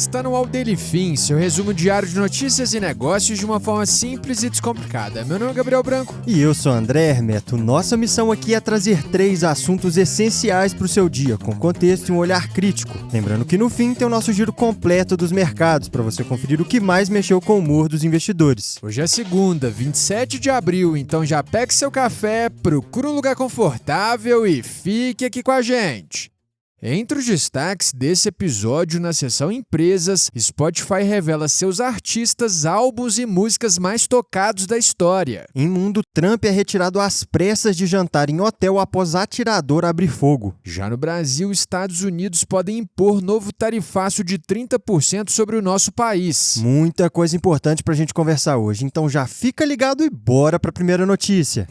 Está no All Daily Fin, seu resumo diário de notícias e negócios de uma forma simples e descomplicada. Meu nome é Gabriel Branco. E eu sou André Hermeto. Nossa missão aqui é trazer 3 assuntos essenciais para o seu dia, com contexto e um olhar crítico. Lembrando que no fim tem o nosso giro completo dos mercados, para você conferir o que mais mexeu com o humor dos investidores. Hoje é segunda, 27 de abril, então já pegue seu café, procure um lugar confortável e fique aqui com a gente. Entre os destaques desse episódio na seção Empresas, Spotify revela seus artistas, álbuns e músicas mais tocados da história. Em mundo, Trump é retirado às pressas de jantar em hotel após atirador abrir fogo. Já no Brasil, Estados Unidos podem impor novo tarifaço de 30% sobre o nosso país. Muita coisa importante pra gente conversar hoje, então já fica ligado e bora pra primeira notícia.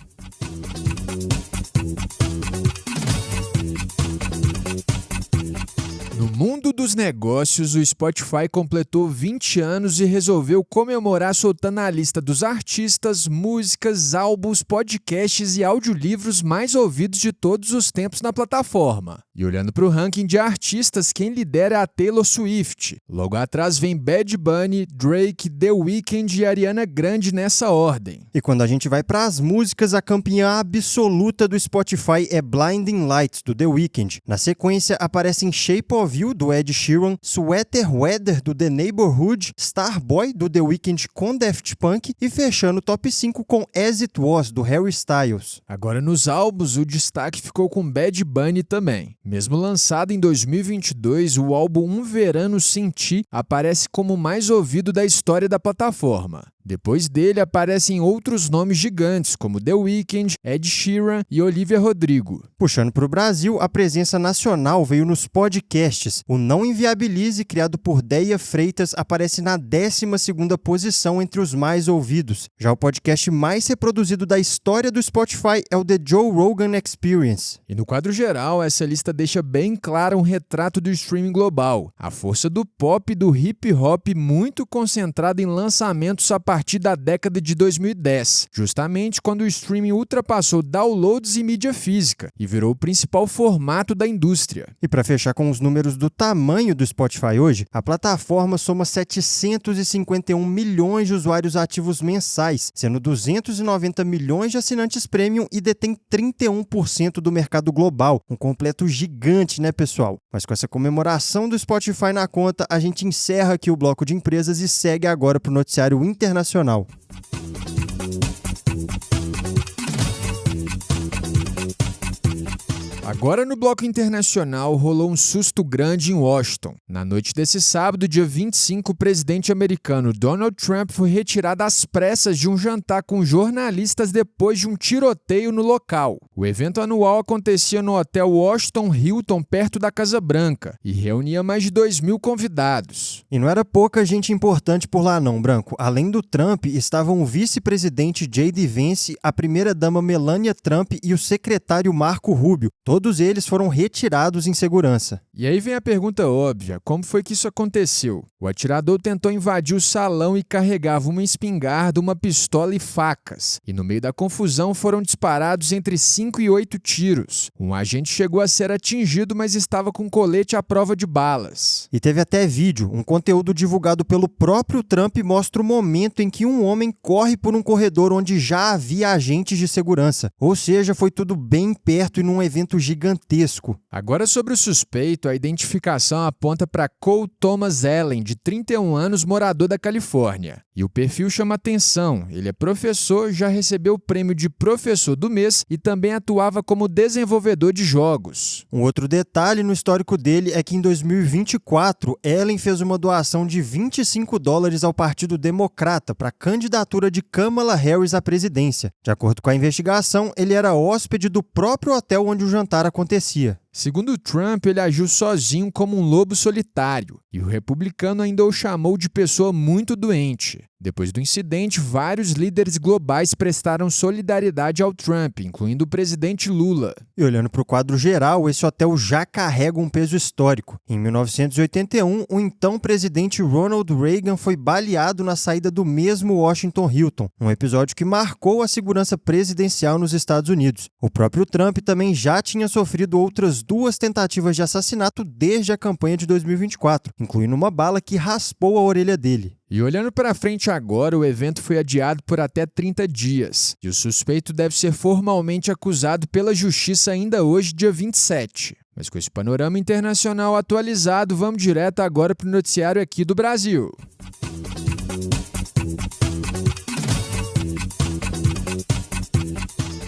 No mundo dos negócios, o Spotify completou 20 anos e resolveu comemorar soltando a lista dos artistas, músicas, álbuns, podcasts e audiolivros mais ouvidos de todos os tempos na plataforma. E olhando para o ranking de artistas, quem lidera é a Taylor Swift. Logo atrás vem Bad Bunny, Drake, The Weeknd e Ariana Grande nessa ordem. E quando a gente vai para as músicas, a campeã absoluta do Spotify é Blinding Lights, do The Weeknd. Na sequência, aparecem Shape of You, do Ed Sheeran, Sweater Weather, do The Neighborhood, Starboy, do The Weeknd com Daft Punk e fechando o top 5 com As It Was, do Harry Styles. Agora nos álbuns, o destaque ficou com Bad Bunny também. Mesmo lançado em 2022, o álbum Um Verano Sem Ti aparece como o mais ouvido da história da plataforma. Depois dele aparecem outros nomes gigantes, como The Weeknd, Ed Sheeran e Olivia Rodrigo. Puxando para o Brasil, a presença nacional veio nos podcasts. O Não Inviabilize, criado por Deia Freitas, aparece na 12ª posição entre os mais ouvidos. Já o podcast mais reproduzido da história do Spotify é o The Joe Rogan Experience. E no quadro geral, essa lista deixa bem claro um retrato do streaming global. A força do pop e do hip hop muito concentrada em lançamentos a partir da década de 2010, justamente quando o streaming ultrapassou downloads e mídia física e virou o principal formato da indústria. E para fechar com os números do tamanho do Spotify hoje, a plataforma soma 751 milhões de usuários ativos mensais, sendo 290 milhões de assinantes premium e detém 31% do mercado global. Um completo gigante, né, pessoal? Mas com essa comemoração do Spotify na conta, a gente encerra aqui o bloco de empresas e segue agora para o noticiário internacional. Agora no bloco internacional rolou um susto grande em Washington. Na noite desse sábado, dia 25, o presidente americano Donald Trump foi retirado às pressas de um jantar com jornalistas depois de um tiroteio no local. O evento anual acontecia no hotel Washington Hilton, perto da Casa Branca, e reunia mais de 2.000 convidados. E não era pouca gente importante por lá não, Branco. Além do Trump, estavam o vice-presidente J.D. Vance, a primeira-dama Melania Trump e o secretário Marco Rubio. Todos eles foram retirados em segurança. E aí vem a pergunta óbvia, como foi que isso aconteceu? O atirador tentou invadir o salão e carregava uma espingarda, uma pistola e facas. E no meio da confusão foram disparados entre 5 e 8 tiros. Um agente chegou a ser atingido, mas estava com colete à prova de balas. E teve até vídeo. Um conteúdo divulgado pelo próprio Trump mostra o momento em que um homem corre por um corredor onde já havia agentes de segurança. Ou seja, foi tudo bem perto e num evento gigantesco. Agora sobre o suspeito, a identificação aponta para Cole Thomas Allen, de 31 anos, morador da Califórnia. E o perfil chama atenção. Ele é professor, já recebeu o prêmio de professor do mês e também atuava como desenvolvedor de jogos. Um outro detalhe no histórico dele é que em 2024, Allen fez uma doação de $25 ao Partido Democrata para a candidatura de Kamala Harris à presidência. De acordo com a investigação, ele era hóspede do próprio hotel onde o jantar acontecia. Segundo Trump, ele agiu sozinho como um lobo solitário, e o republicano ainda o chamou de pessoa muito doente. Depois do incidente, vários líderes globais prestaram solidariedade ao Trump, incluindo o presidente Lula. E olhando para o quadro geral, esse hotel já carrega um peso histórico. Em 1981, o então presidente Ronald Reagan foi baleado na saída do mesmo Washington Hilton, um episódio que marcou a segurança presidencial nos Estados Unidos. O próprio Trump também já tinha sofrido outras 2 tentativas de assassinato desde a campanha de 2024, incluindo uma bala que raspou a orelha dele. E olhando para frente agora, o evento foi adiado por até 30 dias. E o suspeito deve ser formalmente acusado pela justiça ainda hoje, dia 27. Mas com esse panorama internacional atualizado, vamos direto agora para o noticiário aqui do Brasil.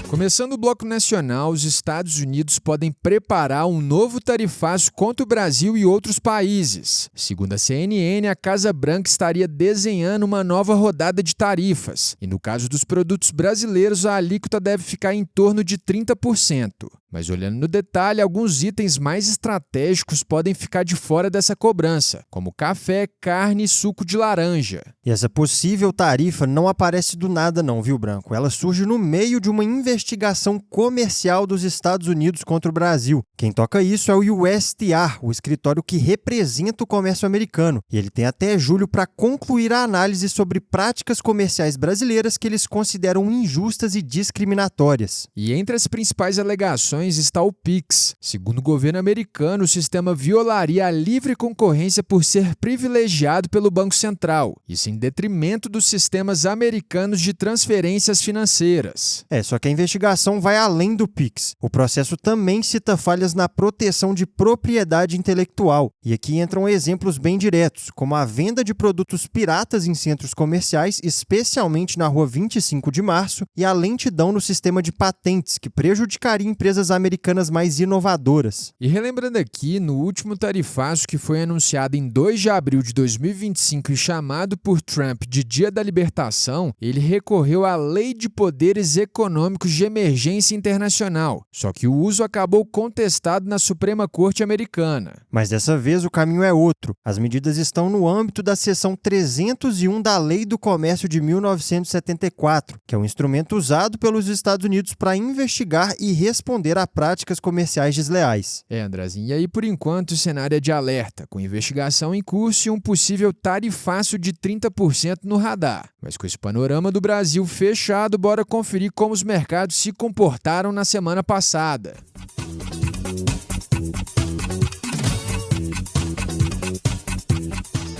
Começando o bloco nacional, os Estados Unidos podem preparar um novo tarifaço contra o Brasil e outros países. Segundo a CNN, a Casa Branca estaria desenhando uma nova rodada de tarifas. E no caso dos produtos brasileiros, a alíquota deve ficar em torno de 30%. Mas olhando no detalhe, alguns itens mais estratégicos podem ficar de fora dessa cobrança, como café, carne e suco de laranja. E essa possível tarifa não aparece do nada não, viu, Branco? Ela surge no meio de uma investigação comercial dos Estados Unidos contra o Brasil. Quem toca isso é o USTR, o escritório que representa o comércio americano. E ele tem até julho para concluir a análise sobre práticas comerciais brasileiras que eles consideram injustas e discriminatórias. E entre as principais alegações está o PIX. Segundo o governo americano, o sistema violaria a livre concorrência por ser privilegiado pelo Banco Central, isso em detrimento dos sistemas americanos de transferências financeiras. Só que a investigação vai além do PIX. O processo também cita falhas na proteção de propriedade intelectual. E aqui entram exemplos bem diretos, como a venda de produtos piratas em centros comerciais, especialmente na rua 25 de março, e a lentidão no sistema de patentes, que prejudicaria empresas americanas mais inovadoras. E relembrando aqui, no último tarifaço que foi anunciado em 2 de abril de 2025 e chamado por Trump de Dia da Libertação, ele recorreu à Lei de Poderes Econômicos de Emergência Internacional. Só que o uso acabou contestado na Suprema Corte Americana. Mas dessa vez o caminho é outro. As medidas estão no âmbito da seção 301 da Lei do Comércio de 1974, que é um instrumento usado pelos Estados Unidos para investigar e responder a práticas comerciais desleais. Andrezinho, e aí por enquanto o cenário é de alerta, com investigação em curso e um possível tarifaço de 30% no radar. Mas com esse panorama do Brasil fechado, bora conferir como os mercados se comportaram na semana passada.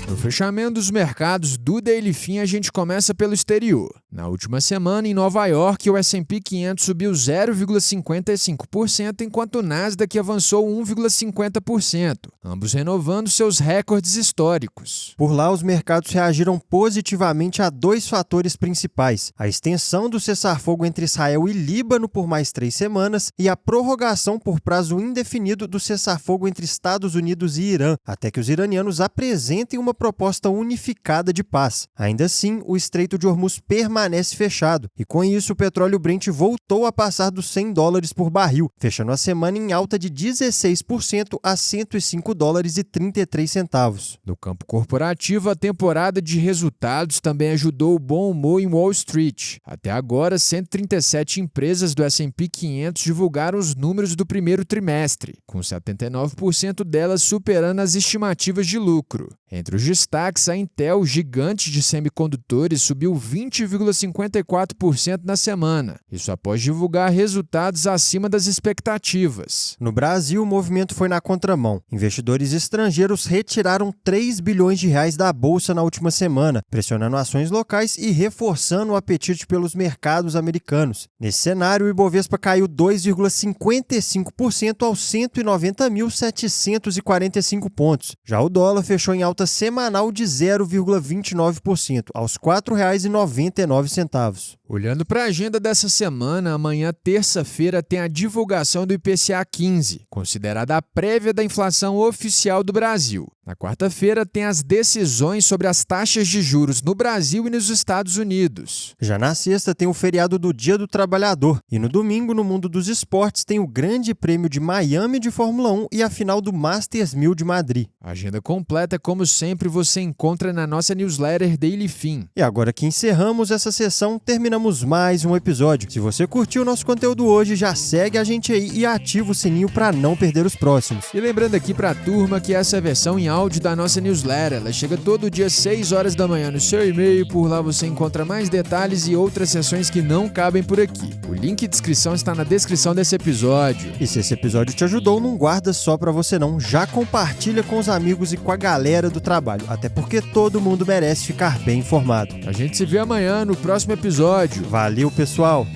No fechamento dos mercados do Daily Fin, a gente começa pelo exterior. Na última semana, em Nova York, o S&P 500 subiu 0,55%, enquanto o Nasdaq avançou 1,50%, ambos renovando seus recordes históricos. Por lá, os mercados reagiram positivamente a 2 fatores principais: a extensão do cessar-fogo entre Israel e Líbano por mais 3 semanas e a prorrogação por prazo indefinido do cessar-fogo entre Estados Unidos e Irã, até que os iranianos apresentem uma proposta unificada de paz. Ainda assim, o Estreito de Hormuz permanece fechado, e com isso o petróleo Brent voltou a passar dos $100 por barril, fechando a semana em alta de 16% a $105,33. No campo corporativo, a temporada de resultados também ajudou o bom humor em Wall Street. Até agora, 137 empresas do S&P 500 divulgaram os números do primeiro trimestre, com 79% delas superando as estimativas de lucro. Entre os destaques, a Intel, gigante de semicondutores, subiu 20,54% na semana, isso após divulgar resultados acima das expectativas. No Brasil, o movimento foi na contramão. Investidores estrangeiros retiraram R$3 bilhões da bolsa na última semana, pressionando ações locais e reforçando o apetite pelos mercados americanos. Nesse cenário, o Ibovespa caiu 2,55% aos 190.745 pontos. Já o dólar fechou em alta semanal de 0,29%, aos R$ 4,99. Olhando para a agenda dessa semana, amanhã, terça-feira, tem a divulgação do IPCA 15, considerada a prévia da inflação oficial do Brasil. Na quarta-feira, tem as decisões sobre as taxas de juros no Brasil e nos Estados Unidos. Já na sexta, tem o feriado do Dia do Trabalhador. E no domingo, no mundo dos esportes, tem o Grande Prêmio de Miami de Fórmula 1 e a final do Masters 1000 de Madrid. A agenda completa, como sempre, você encontra na nossa newsletter Daily Fin. E agora que encerramos essa sessão, terminamos terminamos mais um episódio. Se você curtiu o nosso conteúdo hoje, já segue a gente aí e ativa o sininho para não perder os próximos. E lembrando aqui pra turma que essa é a versão em áudio da nossa newsletter. Ela chega todo dia às 6 horas da manhã no seu e-mail. Por lá você encontra mais detalhes e outras sessões que não cabem por aqui. O link de inscrição está na descrição desse episódio. E se esse episódio te ajudou, não guarda só pra você não. Já compartilha com os amigos e com a galera do trabalho. Até porque todo mundo merece ficar bem informado. A gente se vê amanhã no próximo episódio. Valeu, pessoal!